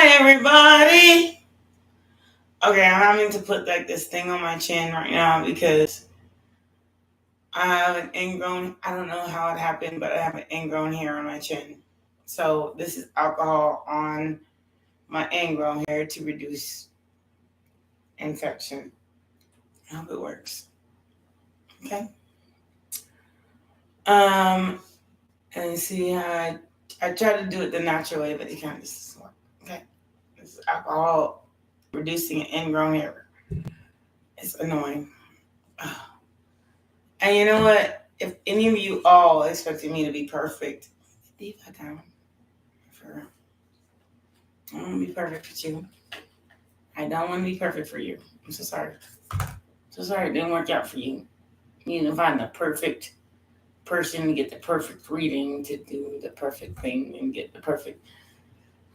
Hi, everybody. Okay, I'm having to put like this thing on my chin right now because I have an ingrown, I don't know how it happened, but I have an ingrown hair on my chin. So this is alcohol on my ingrown hair to reduce infection. I hope it works. Okay. Um, and see how I try to do it the natural way, but it kind of doesn't work. Okay. This is alcohol reducing ingrown hair. It's annoying. And you know what? If any of you all expected me to be perfect, leave that down. For I don't want to be perfect for you. I don't want to be perfect for you. I'm so sorry. So sorry it didn't work out for you. You need to find the perfect person to get the perfect reading, to do the perfect thing and get the perfect.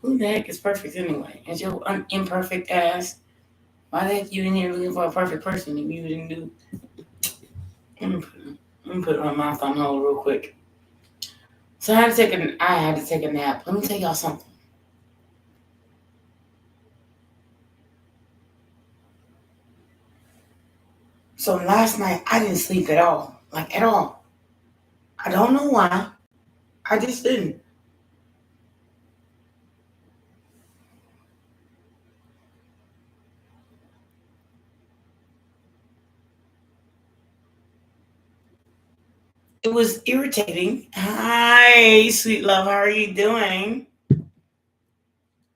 Who the heck is perfect anyway? Is your imperfect ass? Why the heck you in here looking for a perfect person if you didn't do? Let me put my mouth on hold real quick. So I had to take a nap. Let me tell y'all something. So last night I didn't sleep at all. Like at all. I don't know why. I just didn't. It was irritating. Hi, sweet love. How are you doing?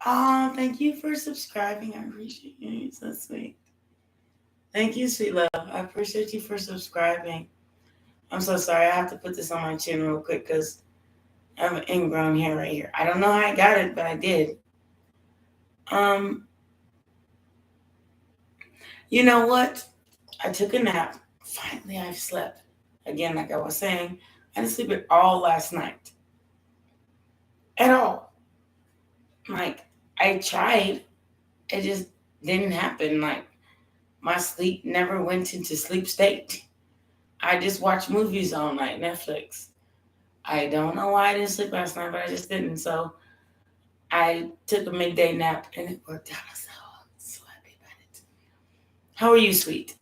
Oh, thank you for subscribing. I appreciate you. So sweet. Thank you, sweet love. I appreciate you for subscribing. I'm so sorry. I have to put this on my chin real quick because I have an ingrown hair right here. I don't know how I got it, but I did. You know what? I took a nap. Finally, I've slept. Again, like I was saying, I didn't sleep at all last night. At all. Like, I tried. It just didn't happen. Like, my sleep never went into sleep state. I just watched movies all night, Netflix. I don't know why I didn't sleep last night, but I just didn't. So I took a midday nap and it worked out. So happy about it. How are you, sweet?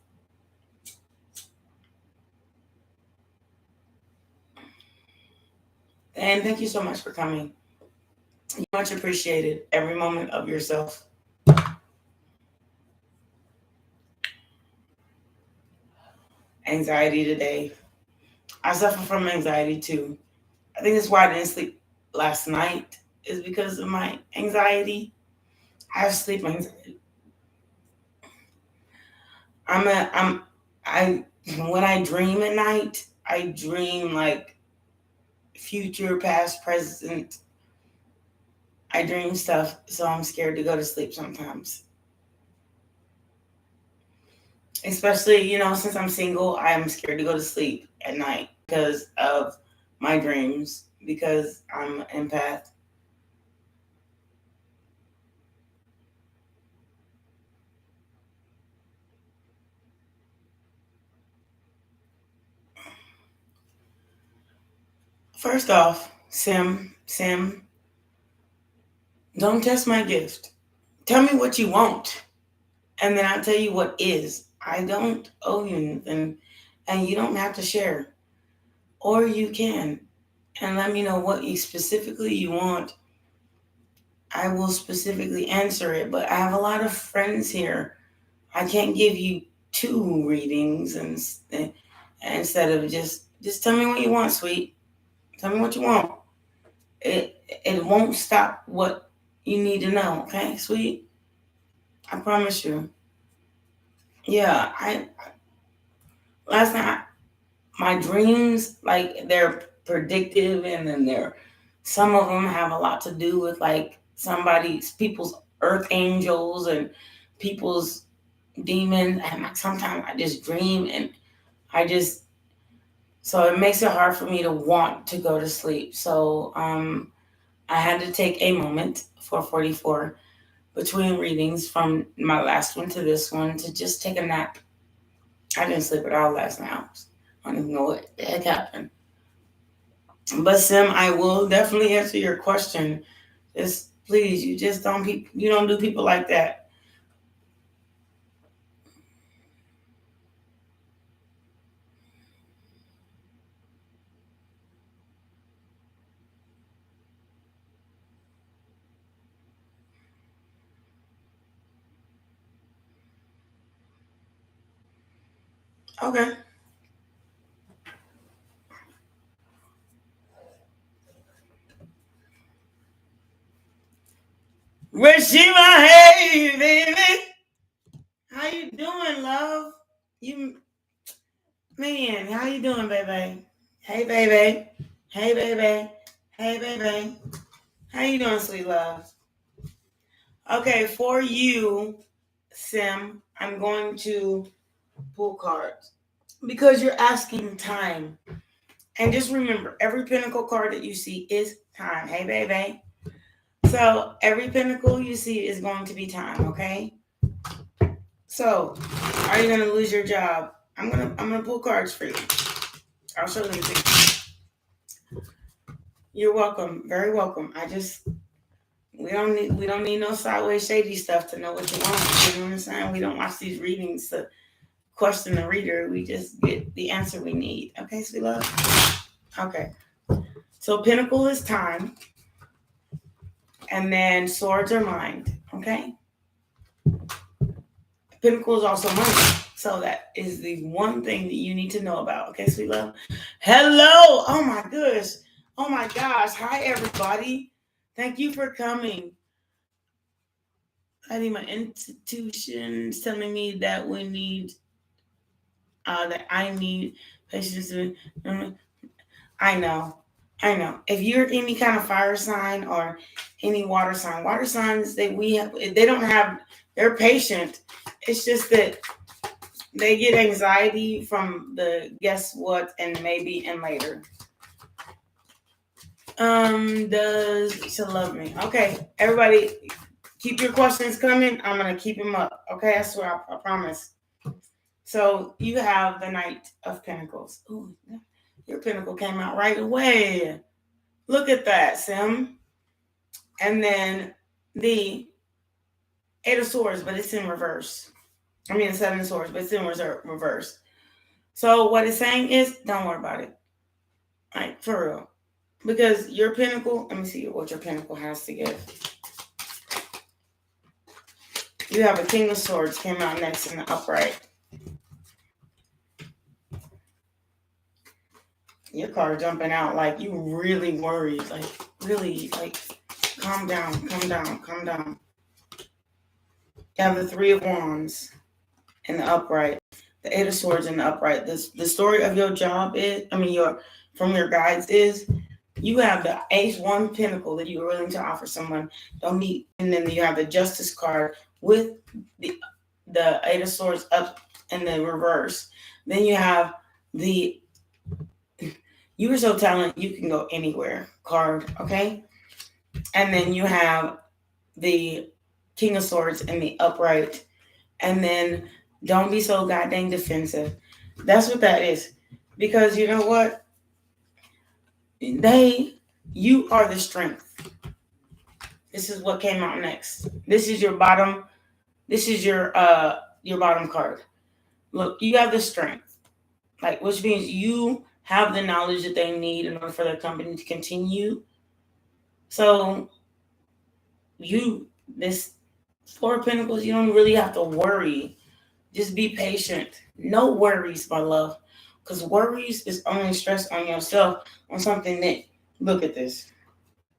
And thank you so much for coming. You much appreciated every moment of yourself. Anxiety today. I suffer from anxiety too. I think that's why I didn't sleep last night, is because of my anxiety. I have sleep anxiety. I when I dream at night, I dream like future, past, present. I dream stuff, so I'm scared to go to sleep sometimes. Especially, since I'm single, I'm scared to go to sleep at night because of my dreams, because I'm an empath. First off, Sim, don't test my gift. Tell me what you want, and then I'll tell you what is. I don't owe you anything, and you don't have to share. Or you can, and let me know what you want. I will specifically answer it, but I have a lot of friends here. I can't give you two readings and instead of just tell me what you want, sweet. Tell me what you want. It won't stop what you need to know, okay, sweet? I promise you. Yeah, I last night my dreams, like, they're predictive, and then some of them have a lot to do with like people's earth angels and people's demons, and like sometimes I just dream and I just so it makes it hard for me to want to go to sleep. So I had to take a moment for 44 between readings from my last one to this one to just take a nap. I didn't sleep at all last night. I don't even know what the heck happened. But Sim, I will definitely answer your question. Just Please, you just don't you don't do people like that. Okay. Rashima, hey baby. How you doing, love? You man, how you doing, baby? Hey baby. Hey baby. Hey baby. How you doing, sweet love? Okay, for you, Sim, I'm going to pull cards because you're asking time. And just remember, every pentacle card that you see is time. Hey, baby. So every pentacle you see is going to be time. Okay. So, are you gonna lose your job? I'm gonna pull cards for you. I'll show them to you. You're welcome. Very welcome. We don't need no sideways shady stuff to know what you want. You know what I'm saying? We don't watch these readings to question the reader. We just get the answer we need. Okay, sweet love? Okay. So pentacle is time. And then swords are mind. Okay. Pentacle is also money. So that is the one thing that you need to know about. Okay, sweet love? Hello. Oh my gosh. Oh my gosh. Hi, everybody. Thank you for coming. I think my intuition's telling me that we need, that I need patience. I know. If you're any kind of fire sign or any water signs they don't have, they're patient. It's just that they get anxiety from the guess what and maybe and later. Does she love me? Okay, everybody, keep your questions coming. I'm gonna keep them up. Okay, I swear, I promise. So you have the Knight of Pentacles. Ooh, your pentacle came out right away. Look at that, Sim. And then the Eight of Swords, but it's in reverse. I mean, the Seven of Swords, but it's in reverse. So what it's saying is, don't worry about it. Like, for real. Because your pentacle, let me see what your pentacle has to give. You have a King of Swords came out next in the upright. Your card jumping out like you really worried. Like, really, like, calm down, calm down, calm down. You have the Three of Wands in the upright. The Eight of Swords in the upright. The story of your job is, from your guides is, you have the Ace One Pentacle that you're willing to offer someone. Don't need, and then you have the Justice card with the Eight of Swords up in the reverse. Then you have the You are so talented you can go anywhere card, okay? And then you have the King of Swords in the upright. And then don't be so goddamn defensive. That's what that is. Because you know what? You are the strength. This is what came out next. This is your bottom. This is your bottom card. Look, you have the strength. Like, which means you have the knowledge that they need in order for their company to continue. So this Four of Pentacles, you don't really have to worry. Just be patient. No worries, my love. Because worries is only stress on yourself on something that, look at this,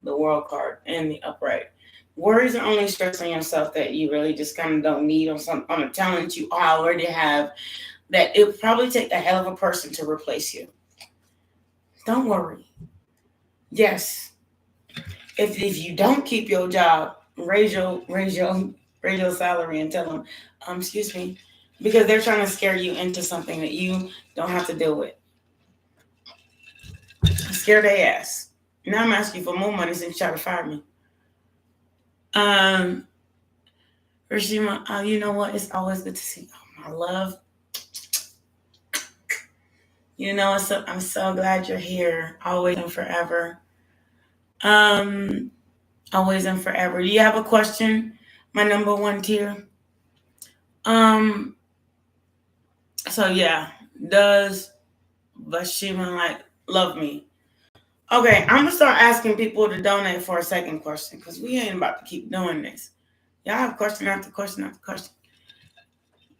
the World card and the upright. Worries are only stress on yourself that you really just kind of don't need on a talent you already have, that it would probably take a hell of a person to replace you. Don't worry. Yes. If you don't keep your job, raise your salary and tell them, excuse me, because they're trying to scare you into something that you don't have to deal with. Scare their ass. Now I'm asking for more money since you try to fire me. Rashima, you know what? It's always good to see you. Oh, my love. You know, I'm so glad you're here, always and forever. Always and forever. Do you have a question? My number one tier. So yeah, does Vashima like love me? Okay, I'm gonna start asking people to donate for a second question because we ain't about to keep doing this. Y'all have question after question after question.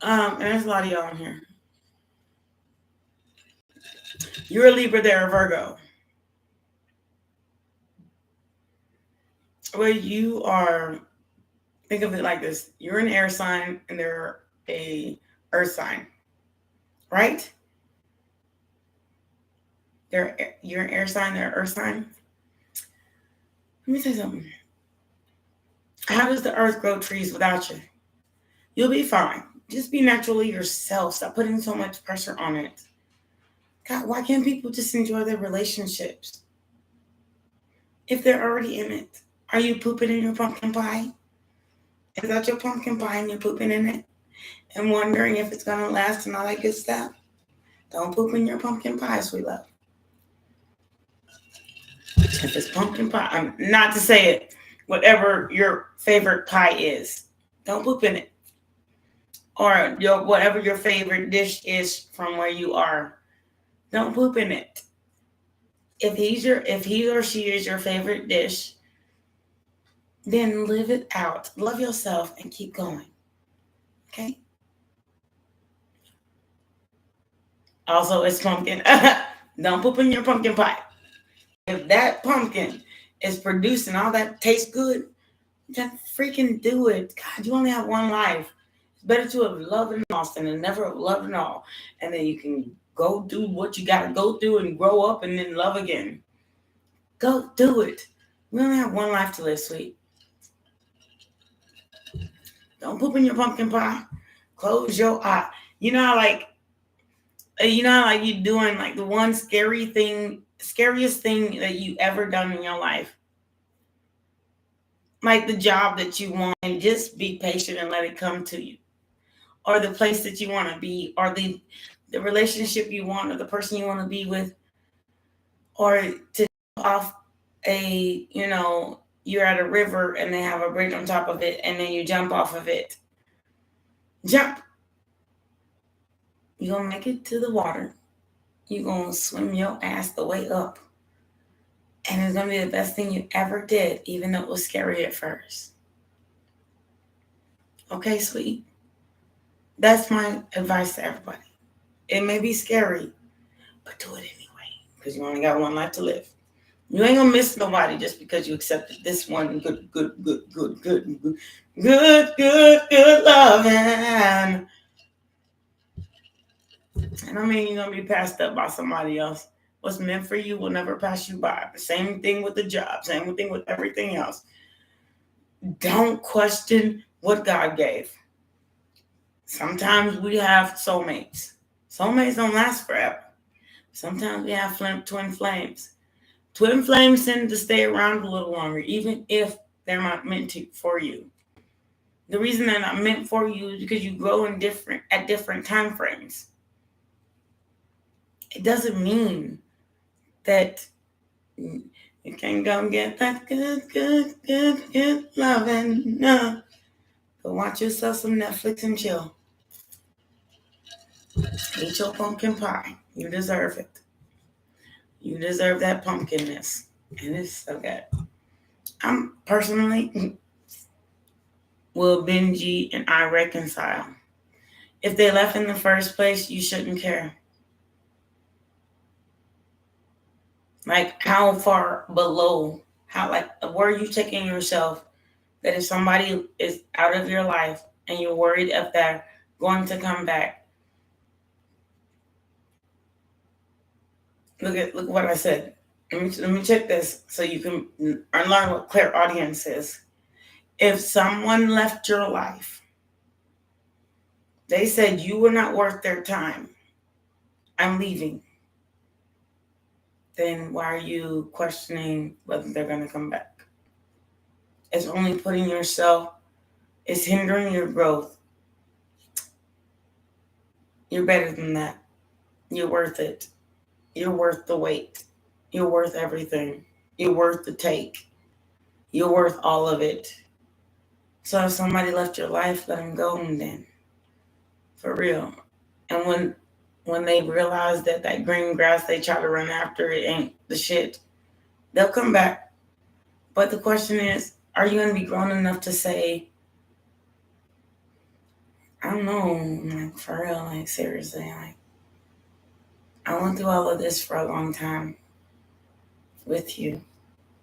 And there's a lot of y'all in here. You're a Libra, they're a Virgo. Well, you are. Think of it like this: you're an air sign, and they're a earth sign, right? You're an air sign, they're an earth sign. Let me say something. How does the earth grow trees without you? You'll be fine. Just be naturally yourself. Stop putting so much pressure on it. God, why can't people just enjoy their relationships if they're already in it? Are you pooping in your pumpkin pie? Is that your pumpkin pie and you're pooping in it? And wondering if it's going to last and all that good stuff? Don't poop in your pumpkin pie, sweet love. If it's pumpkin pie, I'm not to say it, whatever your favorite pie is, don't poop in it. Or whatever your favorite dish is from where you are, don't poop in it. If he or she is your favorite dish, then live it out. Love yourself and keep going. Okay? Also, it's pumpkin. Don't poop in your pumpkin pie. If that pumpkin is producing all that tastes good, then freaking do it. God, you only have one life. It's better to have loved and lost than to never have loved and all. And then you can go do what you got to go through and grow up and then love again. Go do it. We only have one life to live, sweet. Don't poop in your pumpkin pie. Close your eye. You know how like you doing like the one scariest thing that you ever done in your life. Like the job that you want, and just be patient and let it come to you. Or the place that you want to be, or the relationship you want, or the person you want to be with, or to off you're at a river and they have a bridge on top of it, and then you jump off of it. Jump. You're going to make it to the water. You're going to swim your ass the way up. And it's going to be the best thing you ever did, even though it was scary at first. Okay, sweet? That's my advice to everybody. It may be scary, but do it anyway, because you only got one life to live. You ain't going to miss nobody just because you accepted this one good loving. And I mean, you're going to be passed up by somebody else. What's meant for you will never pass you by. Same thing with the job. Same thing with everything else. Don't question what God gave. Sometimes we have soulmates. Soulmates don't last forever. Sometimes we have twin flames. Twin flames tend to stay around a little longer, even if they're not meant for you. The reason they're not meant for you is because you grow at different time frames. It doesn't mean that you can't go get that good loving. No. Go watch yourself some Netflix and chill. Eat your pumpkin pie. You deserve it. You deserve that pumpkinness. And it's so good. I'm personally, will Benji and I reconcile? If they left in the first place, you shouldn't care. Like, how far below, where are you taking yourself that if somebody is out of your life and you're worried if they're going to come back? Look what I said. Let me check this so you can learn what clairaudience is. If someone left your life, they said you were not worth their time, I'm leaving, then why are you questioning whether they're going to come back? It's only it's hindering your growth. You're better than that. You're worth it. You're worth the wait. You're worth everything. You're worth the take. You're worth all of it. So if somebody left your life, let them go then. For real. And when they realize that that green grass they try to run after, it ain't the shit, they'll come back. But the question is, are you going to be grown enough to say, I don't know, like, for real, like, seriously, like, I went through all of this for a long time with you.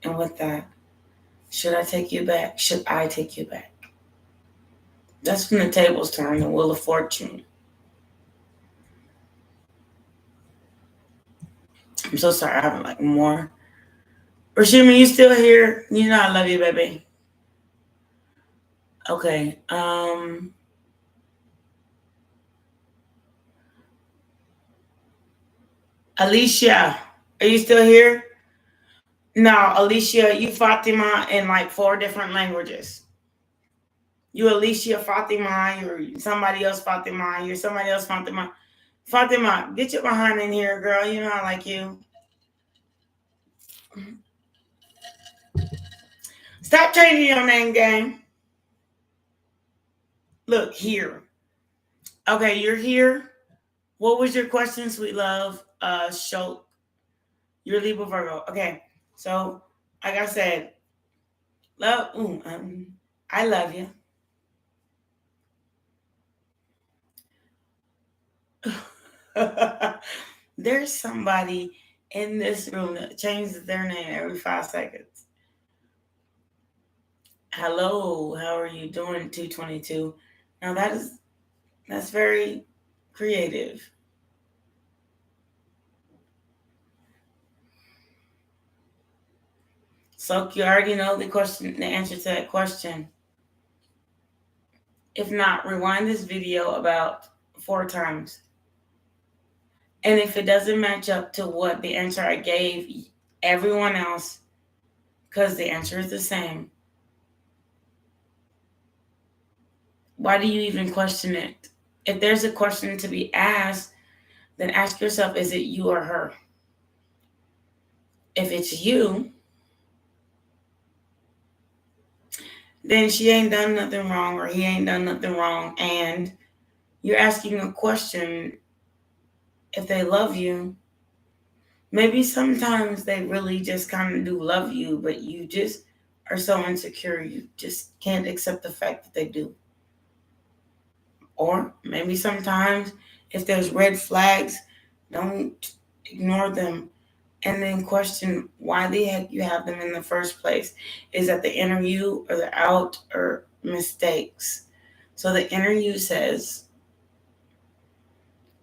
And with that, should I take you back? Should I take you back? That's when the tables turn, the Wheel of Fortune. I'm so sorry, I have like more. Rashima, you still here? You know I love you, baby. Okay. Alicia, are you still here? No, Alicia, you Fatima in like 4 different languages. You Alicia Fatima, you're somebody else Fatima, you're somebody else Fatima. Fatima, get your behind in here, girl. You know I like you. Stop changing your name, gang. Look, here. Okay, you're here. What was your question, sweet love? Show. You're Libra Virgo. Okay, so like I said, love. I love you. There's somebody in this room that changes their name every 5 seconds. Hello, how are you doing, 222? Now that's very creative. So you already know the answer to that question. If not, rewind this video about 4 times. And if it doesn't match up to what the answer I gave everyone else, because the answer is the same, why do you even question it? If there's a question to be asked, then ask yourself, is it you or her? If it's you, then she ain't done nothing wrong or he ain't done nothing wrong. And you're asking a question. If they love you, maybe sometimes they really just kind of do love you, but you just are so insecure you just can't accept the fact that they do. Or maybe sometimes if there's red flags, don't ignore them and then question why the heck you have them in the first place. Is that the inner you or the out or mistakes? So the inner you says,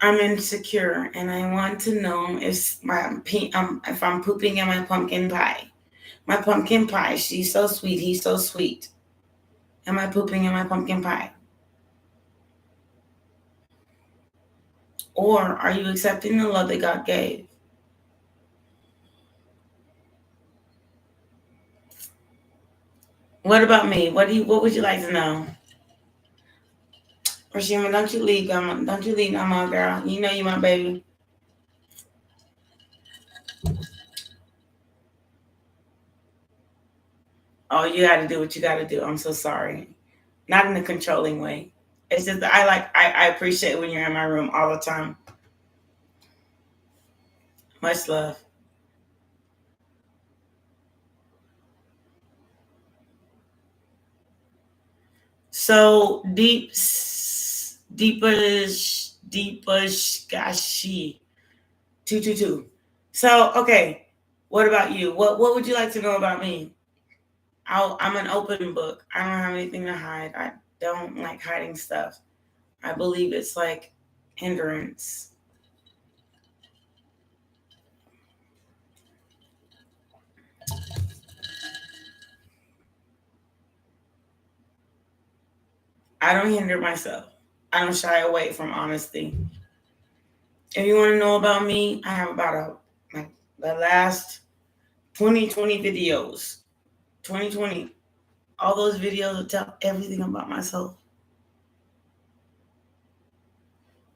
I'm insecure and I want to know if I'm pooping in my pumpkin pie. My pumpkin pie, she's so sweet, he's so sweet. Am I pooping in my pumpkin pie? Or are you accepting the love that God gave? What about me? What would you like to know? Rashima, don't you leave, don't you leave no more, girl. You know you my baby. Oh, you gotta do what you gotta do. I'm so sorry. Not in a controlling way. It's just I appreciate when you're in my room all the time. Much love. So deepish gashi 222. So okay, what about you? What would you like to know about me? I'm an open book. I don't have anything to hide. I don't like hiding stuff. I believe it's like hindrance. I don't hinder myself. I don't shy away from honesty. If you want to know about me, I have about the last 2020 videos. 2020. All those videos will tell everything about myself.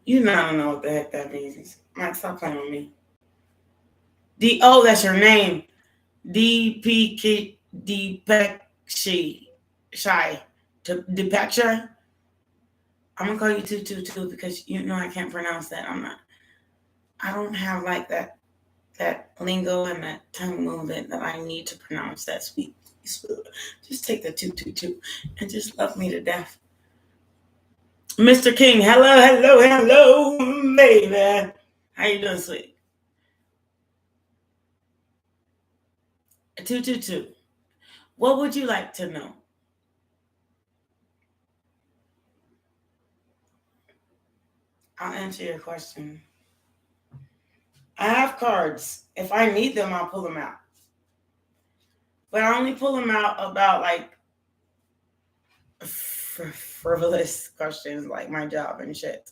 You don't know what the heck that means. Mike, stop playing with me. That's your name. Deepaksha. I'm gonna call you 222 because you know I can't pronounce that. I don't have like that lingo and that tongue movement that I need to pronounce that sweet. Just take the 222 and just love me to death. Mr. King, hello, baby. How you doing, sweet? 222. What would you like to know? I'll answer your question. I have cards. If I need them, I'll pull them out. But I only pull them out about like frivolous questions like my job and shit.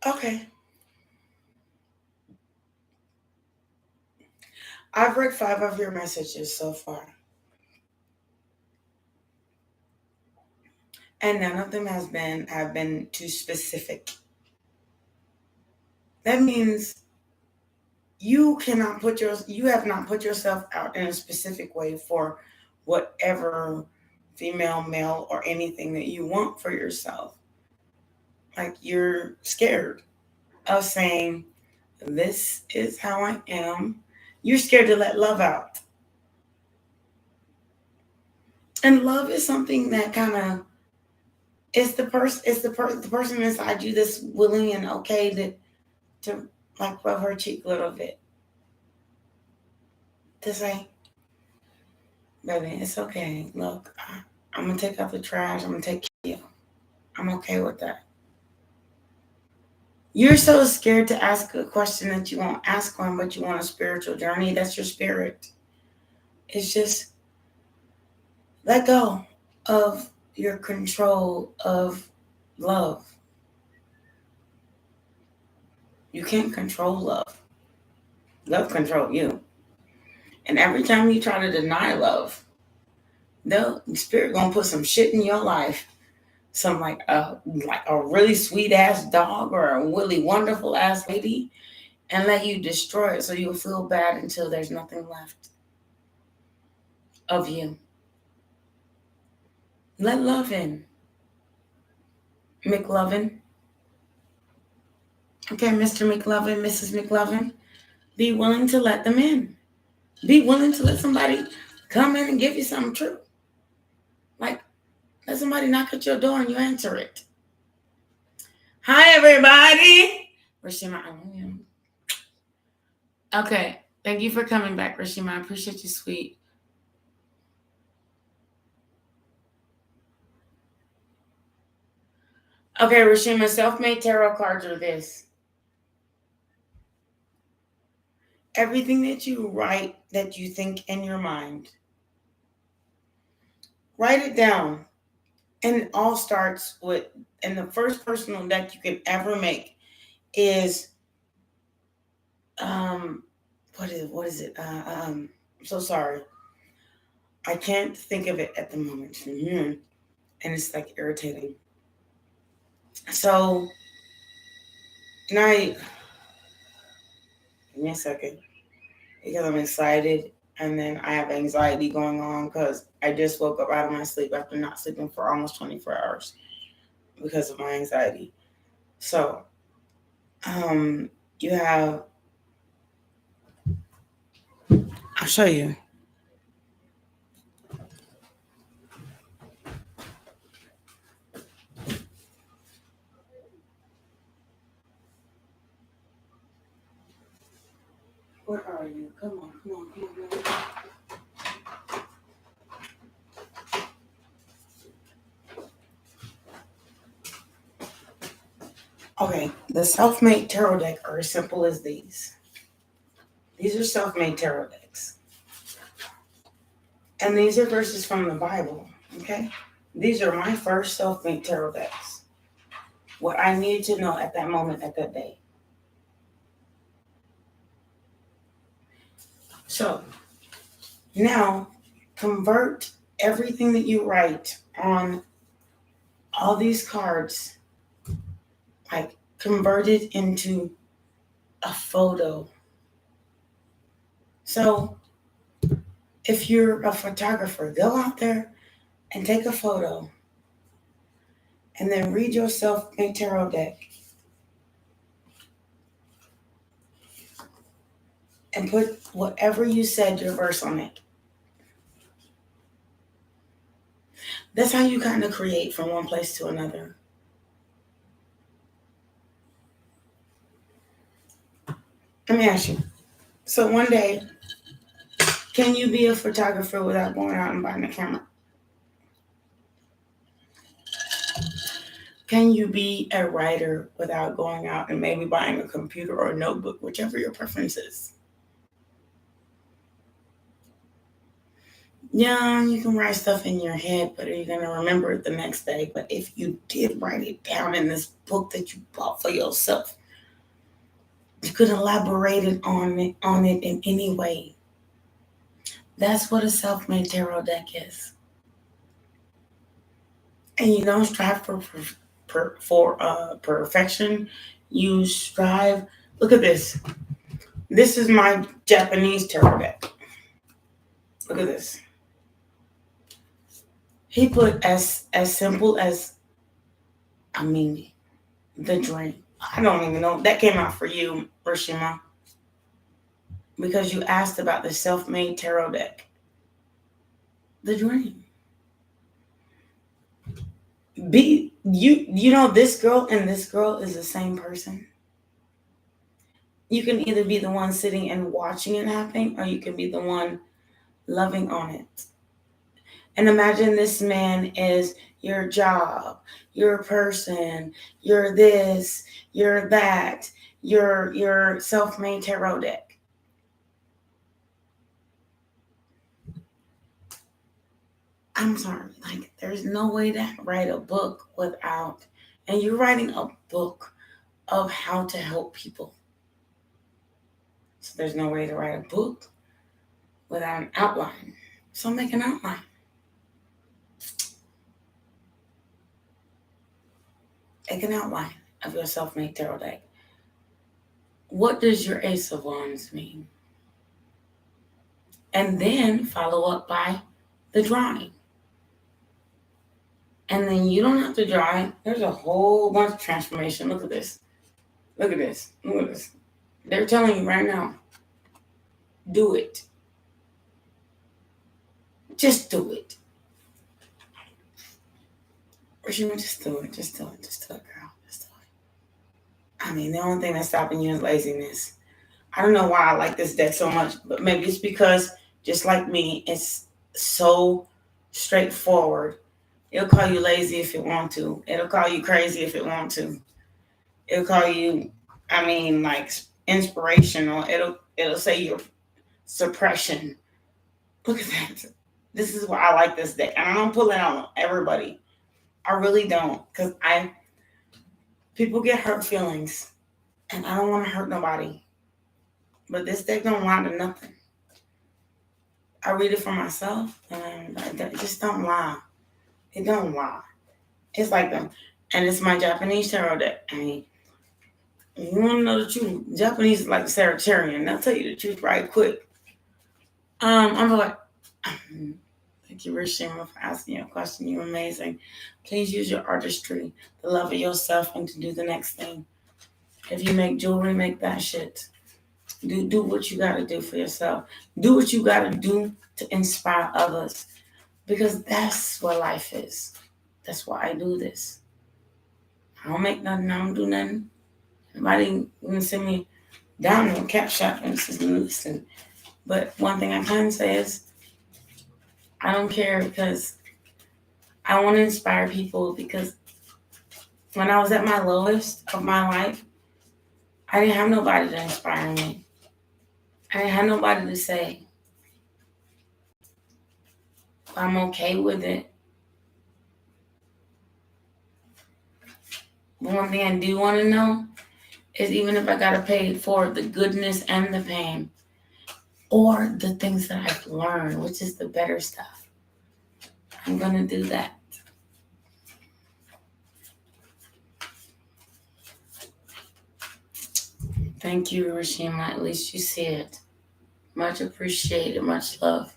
Okay. I've read 5 of your messages so far. And none of them have been too specific. That means you have not put yourself out in a specific way for whatever female, male, or anything that you want for yourself. Like you're scared of saying, this is how I am. You're scared to let love out. And love is something that kind of the person inside you that's willing and okay to like rub her cheek a little bit. To say, baby, it's okay. Look, I'm gonna take out the trash. I'm gonna take care of you. I'm okay with that. You're so scared to ask a question that you won't ask one, but you want a spiritual journey. That's your spirit. It's just let go of your control of love. You can't control love. Love control you. And every time you try to deny love, the spirit gonna put some shit in your life. Some like a really sweet ass dog or a really wonderful ass lady, and let you destroy it so you'll feel bad until there's nothing left of you. Let love in. McLovin. Okay, Mr. McLovin, Mrs. McLovin. Be willing to let them in. Be willing to let somebody come in and give you something true. Like, let somebody knock at your door and you answer it. Hi, everybody. Rashima, I love you. Okay, thank you for coming back, Rashima. I appreciate you, sweet. Okay, Rashima, self-made tarot cards are this. Everything that you write that you think in your mind, write it down. And it all starts with, and the first personal deck you can ever make is, what is it? I'm so sorry. I can't think of it at the moment. And it's like irritating. So, tonight, give me a second, because I'm excited. And then I have anxiety going on because I just woke up out of my sleep after not sleeping for almost 24 hours because of my anxiety. So, you have, I'll show you. Where are you? Come on. Okay, the self-made tarot deck are as simple as these. These are self-made tarot decks. And these are verses from the Bible, okay? These are my first self-made tarot decks. What I needed to know at that moment, at that day. So, now, convert everything that you write on all these cards, like convert it into a photo. So if you're a photographer, go out there and take a photo and then read your self-made tarot deck and put whatever you said, your verse on it. That's how you kind of create from one place to another. Let me ask you. So one day, can you be a photographer without going out and buying a camera? Can you be a writer without going out and maybe buying a computer or a notebook, whichever your preference is? Yeah, you can write stuff in your head, but are you going to remember it the next day? But if you did write it down in this book that you bought for yourself, you could elaborate on it in any way. That's what a self-made tarot deck is. And you don't strive for perfection. You strive. Look at this. This is my Japanese tarot deck. Look at this. He put as simple as a meaning, the dream. I don't even know. That came out for you, Rashima, because you asked about the self-made tarot deck. The dream. You know, this girl and this girl is the same person. You can either be the one sitting and watching it happen, or you can be the one loving on it. And imagine this man is your job, your person, you're this, you're that, your self-made tarot deck. I'm sorry, like there's no way to write a book without, and you're writing a book of how to help people. So there's no way to write a book without an outline. So make an outline. Make an outline of your self-made tarot deck. What does your Ace of Wands mean? And then follow up by the drawing. And then you don't have to draw it. There's a whole bunch of transformation. Look at this. Look at this. Look at this. They're telling you right now, do it. Just do it. Rashima, just do it. Just do it. Just do it, girl. Just do it. I mean, the only thing that's stopping you is laziness. I don't know why I like this deck so much, but maybe it's because, just like me, it's so straightforward. It'll call you lazy if it want to. It'll call you crazy if it want to. It'll call you, like inspirational. It'll say your suppression. Look at that. This is why I like this deck. And I don't pull it on everybody. I really don't. Because people get hurt feelings. And I don't want to hurt nobody. But this deck don't lie to nothing. I read it for myself. And it just don't lie. It don't lie. It's like them. And it's my Japanese tarot deck. I mean, you want to know the truth. Japanese is like Sagittarius. They'll tell you the truth right quick. I'm like, thank you, Rashima, for asking you a question. You're amazing. Please use your artistry, the love of yourself, and to do the next thing. If you make jewelry, make that shit. Do what you got to do for yourself. Do what you got to do to inspire others. Because that's what life is. That's why I do this. I don't make nothing. I don't do nothing. Nobody can send me down to a cap shop and just listen. But one thing I can say is I don't care, because I want to inspire people. Because when I was at my lowest of my life, I didn't have nobody to inspire me. I didn't have nobody to say, I'm okay with it. But one thing I do want to know is, even if I got to pay for the goodness and the pain, or the things that I've learned, which is the better stuff, I'm going to do that. Thank you, Rashima. At least you see it. Much appreciated. Much love.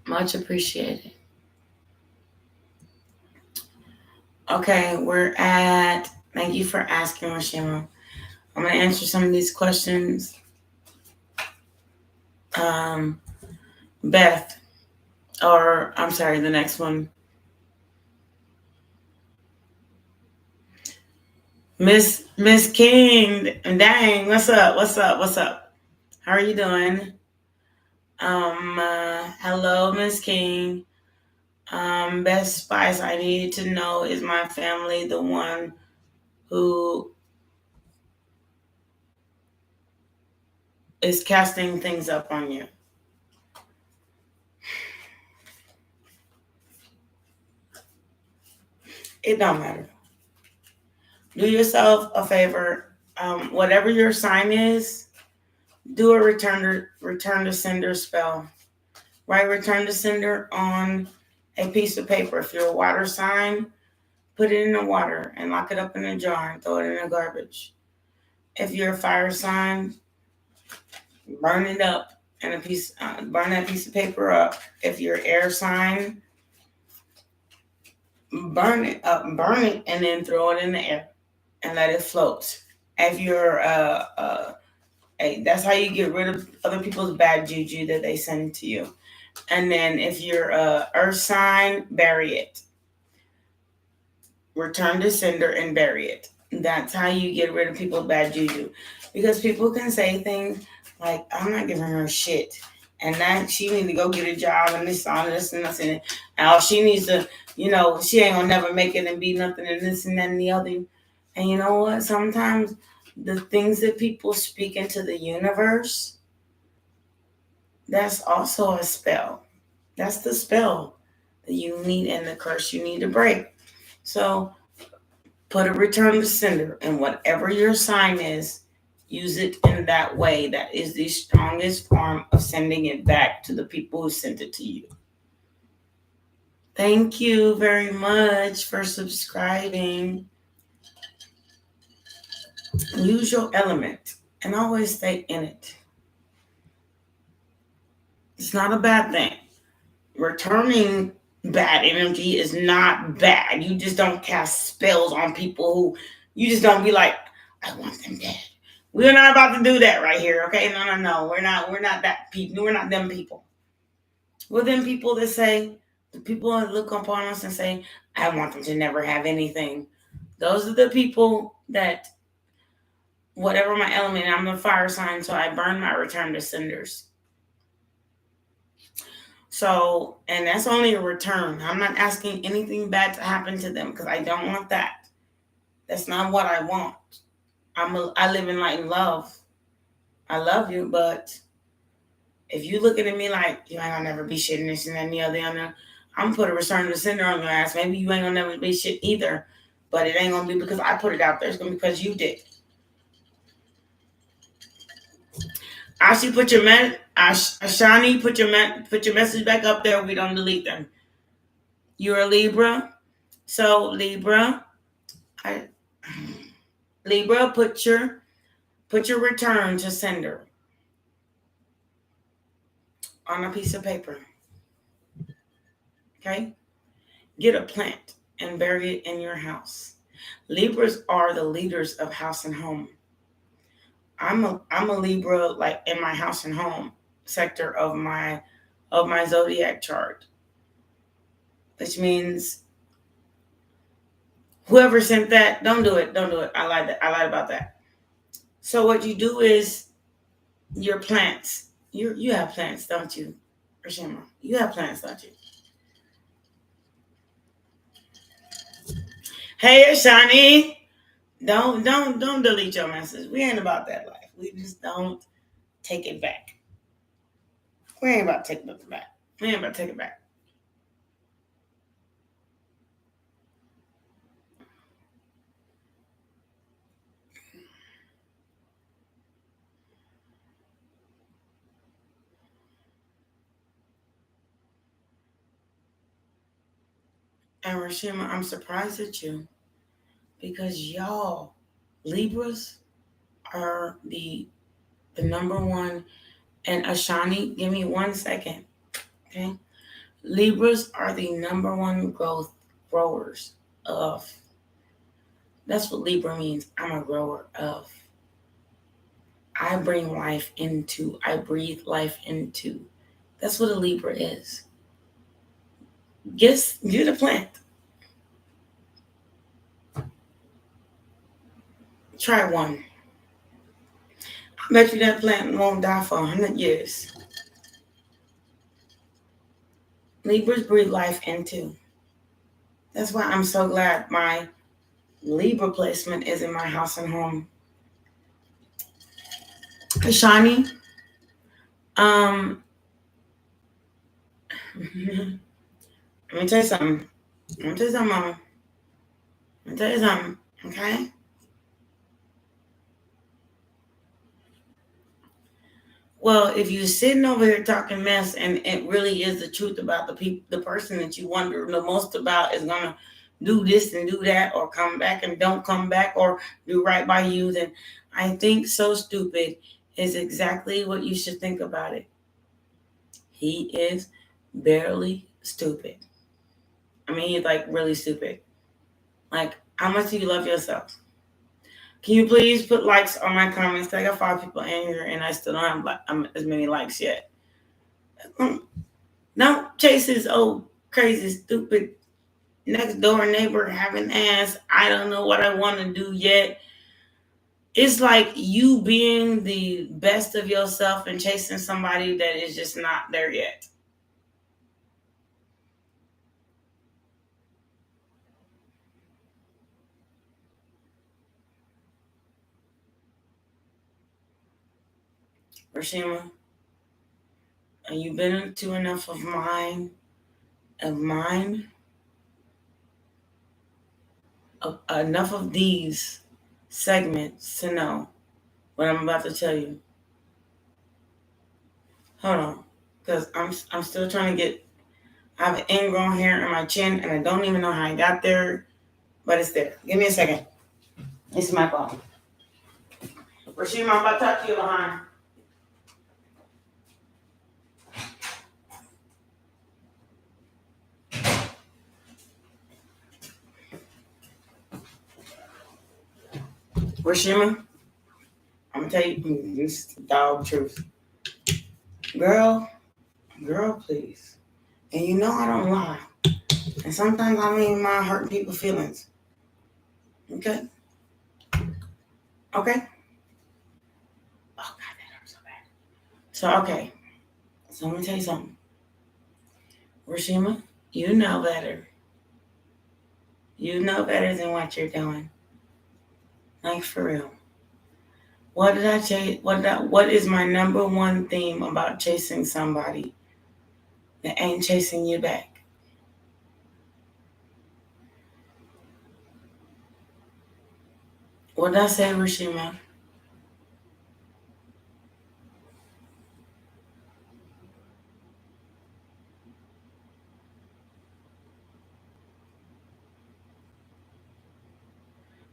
Much appreciated. Okay, we're at. Thank you for asking, Rashima. I'm going to answer some of these questions. Beth, or I'm sorry, the next one. Miss King, dang, what's up? What's up? What's up? How are you doing? Hello, Miss King. Best spice I need to know is my family the one who is casting things up on you? It don't matter. Do yourself a favor. Whatever your sign is, do a return to sender spell. Write return to sender on a piece of paper. If you're a water sign, put it in the water and lock it up in a jar and throw it in the garbage. If you're a fire sign, burn it up and burn that piece of paper up. If you're air sign, burn it up, burn it, and then throw it in the air and let it float. If you're that's how you get rid of other people's bad juju that they send to you. And then if you're a earth sign, bury it. Return to sender and bury it. That's how you get rid of people's bad juju. Because people can say things like, I'm not giving her shit. And that she needs to go get a job and this, all this, and nothing. And all she needs to, she ain't gonna never make it and be nothing and this and that and the other. And you know what? Sometimes the things that people speak into the universe, that's also a spell. That's the spell that you need and the curse you need to break. So put a return to sender, and whatever your sign is, use it in that way. That is the strongest form of sending it back to the people who sent it to you. Thank you very much for subscribing. Use your element and always stay in it. It's not a bad thing. Returning bad energy is not bad. You just don't cast spells on people who you just don't be like, I want them dead. We're not about to do that right here, okay? No. We're not that people. We're not them people. We're them people that say, the people that look upon us and say, I want them to never have anything. Those are the people that, whatever my element, I'm a fire sign, so I burn my return to cinders. So, and that's only a return. I'm not asking anything bad to happen to them because I don't want that. That's not what I want. I live in light and love. I love you, but if you looking at me like you ain't gonna never be shit and this and that and the other, I'm gonna put a return to sender on your ass. Maybe you ain't gonna never be shit either, but it ain't gonna be because I put it out there. It's gonna be because you did. Ashani, put your message back up there. We don't delete them. You're a Libra, so Libra, put your return to sender on a piece of paper. Okay? Get a plant and bury it in your house. Libras are the leaders of house and home. I'm a Libra, like in my house and home sector of my zodiac chart, which means whoever sent that, don't do it. I lied about that. So what you do is your plants. You have plants, don't you, Rashima? You have plants, don't you? Hey, Ashani, don't delete your message. We ain't about that life. We just don't take it back. We ain't about to take it back. We ain't about to take it back. And Rashima, I'm surprised at you because y'all Libras are the number one, and Ashani, give me 1 second, okay? Libras are the number one growers of. That's what Libra means. I'm a grower of. I bring life into. I breathe life into. That's what a Libra is. Get a plant. Try one. I bet you that plant won't die for 100 years. Libras breathe life into. That's why I'm so glad my Libra placement is in my house and home. Shani, let me tell you something. Mama. Let me tell you something, okay? Well, if you're sitting over here talking mess and it really is the truth about the person that you wonder the most about is gonna do this and do that, or come back and don't come back, or do right by you, then I think so stupid is exactly what you should think about it. He is barely stupid. I mean, he's like really stupid. Like, how much do you love yourself? Can you please put likes on my comments? I got 5 people in here and I still don't have as many likes yet. Don't chase this old crazy stupid next door neighbor having ass. I don't know what I want to do yet. It's like you being the best of yourself and chasing somebody that is just not there yet. Rashima, have you been into enough of mine, enough of these segments to know what I'm about to tell you? Hold on, because I'm still trying to get. I have an ingrown hair in my chin, and I don't even know how I got there, but it's there. Give me a second. It's my phone. Rashima, I'm about to talk to you behind. Rashima, I'm gonna tell you this dog truth. Girl, please. And you know I don't lie. And sometimes I don't even mind hurting people's feelings. Okay? Okay? Oh, God, that hurts so bad. So, okay. So, let me tell you something. Rashima, you know better. You know better than what you're doing. Like, for real. What did I chase? What is my number one theme about chasing somebody that ain't chasing you back? What did I say, Rashima?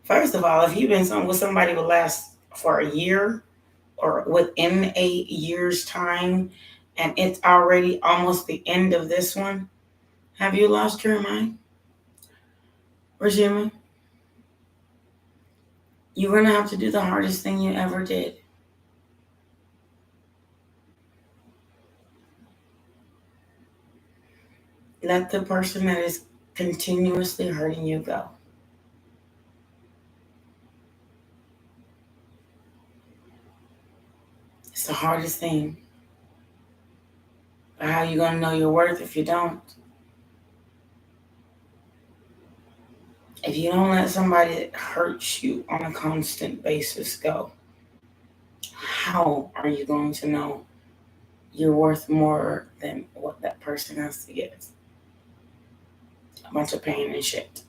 First of all, if you've been with somebody who lasts for a year or within a year's time, and it's already almost the end of this one, have you lost your mind? Rashima, you're going to have to do the hardest thing you ever did. Let the person that is continuously hurting you go. It's the hardest thing. But how are you going to know your worth if you don't? If you don't let somebody that hurts you on a constant basis go, how are you going to know you're worth more than what that person has to give? A bunch of pain and shit.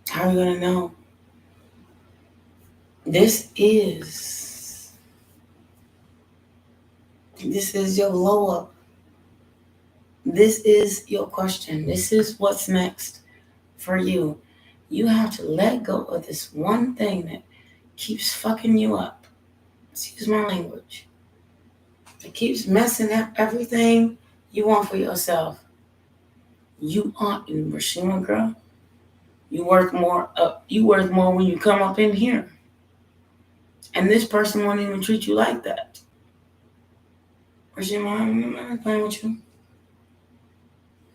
How are you going to know? This is your blow up. This is your question. This is what's next for you. You have to let go of this one thing that keeps fucking you up. Excuse my language. It keeps messing up everything you want for yourself. You aren't in Rashima, girl. You worth more. You worth more when you come up in here. And this person won't even treat you like that. Rashima, I'm not playing with you.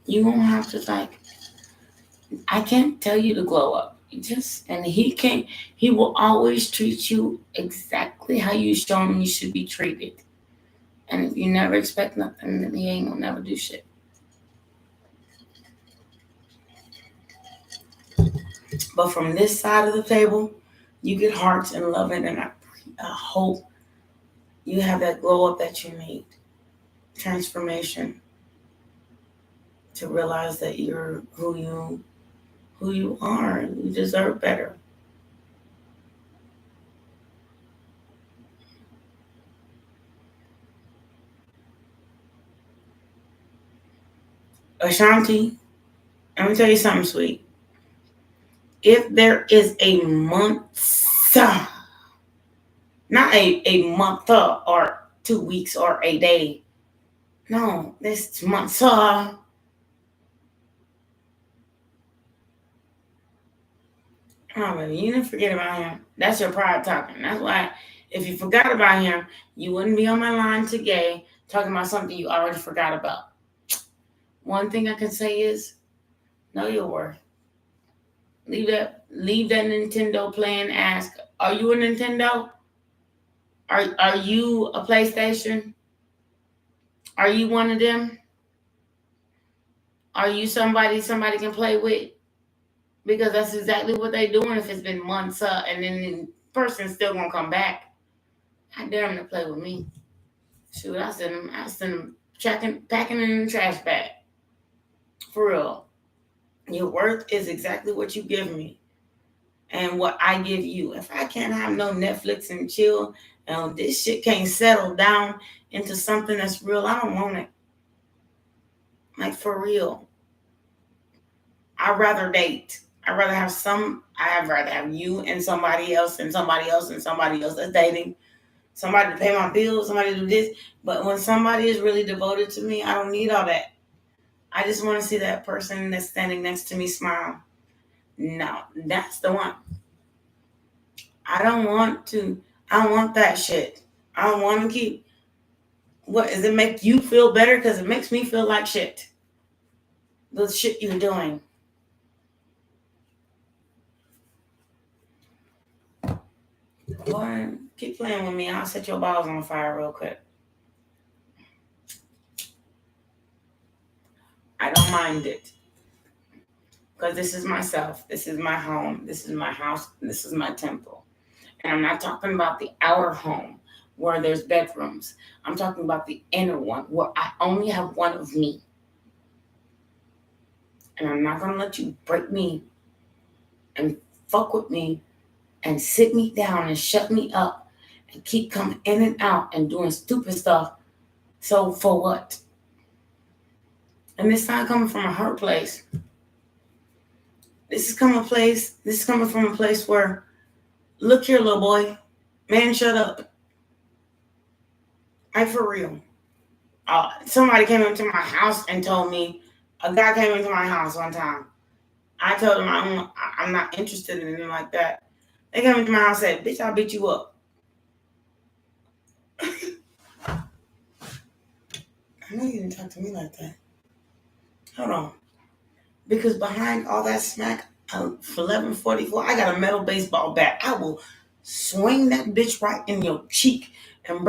You won't have to I can't tell you to glow up. And he will always treat you exactly how you show him you should be treated. And if you never expect nothing, then he ain't gonna never do shit. But from this side of the table, you get hearts and love it, and I hope you have that glow up that you need. Transformation. To realize that you're who you are. You deserve better. Ashanti, let me tell you something, sweet. If there is a month, not a month or 2 weeks or a day. No, this month. Oh, baby, you didn't forget about him. That's your pride talking. That's why if you forgot about him, you wouldn't be on my line today talking about something you already forgot about. One thing I can say is, know your worth. Leave that Nintendo playing. Ask, are you a Nintendo? Are you a PlayStation? Are you one of them? Are you somebody can play with? Because that's exactly what they're doing if it's been months up and then the person's still gonna come back. I dare them to play with me. Shoot, I send them packing in the trash bag. For real. Your worth is exactly what you give me and what I give you. If I can't have no Netflix and chill and this shit can't settle down into something that's real, I don't want it. Like, for real. I'd rather date. I'd rather have you and somebody else and somebody else and somebody else that's dating. Somebody to pay my bills, somebody to do this. But when somebody is really devoted to me, I don't need all that. I just want to see that person that's standing next to me smile. No, that's the one. I don't want that shit. I don't want to keep. What does it make you feel better? Because it makes me feel like shit. The shit you're doing. Boy, keep playing with me. I'll set your balls on fire real quick. I don't mind it. Because this is myself. This is my home. This is my house. This is my temple. And I'm not talking about the outer home where there's bedrooms. I'm talking about the inner one where I only have one of me. And I'm not going to let you break me and fuck with me and sit me down and shut me up and keep coming in and out and doing stupid stuff. So for what? And this not coming from a hurt place. This is coming from a place where, look here, little boy, man, shut up. Like, for real. Somebody came into my house and told me, a guy came into my house one time. I told him I'm not interested in him like that. They came into my house and said, bitch, I'll beat you up. I know you didn't talk to me like that. Hold on. Because behind all that smack, for 11:44, I got a metal baseball bat. I will swing that bitch right in your cheek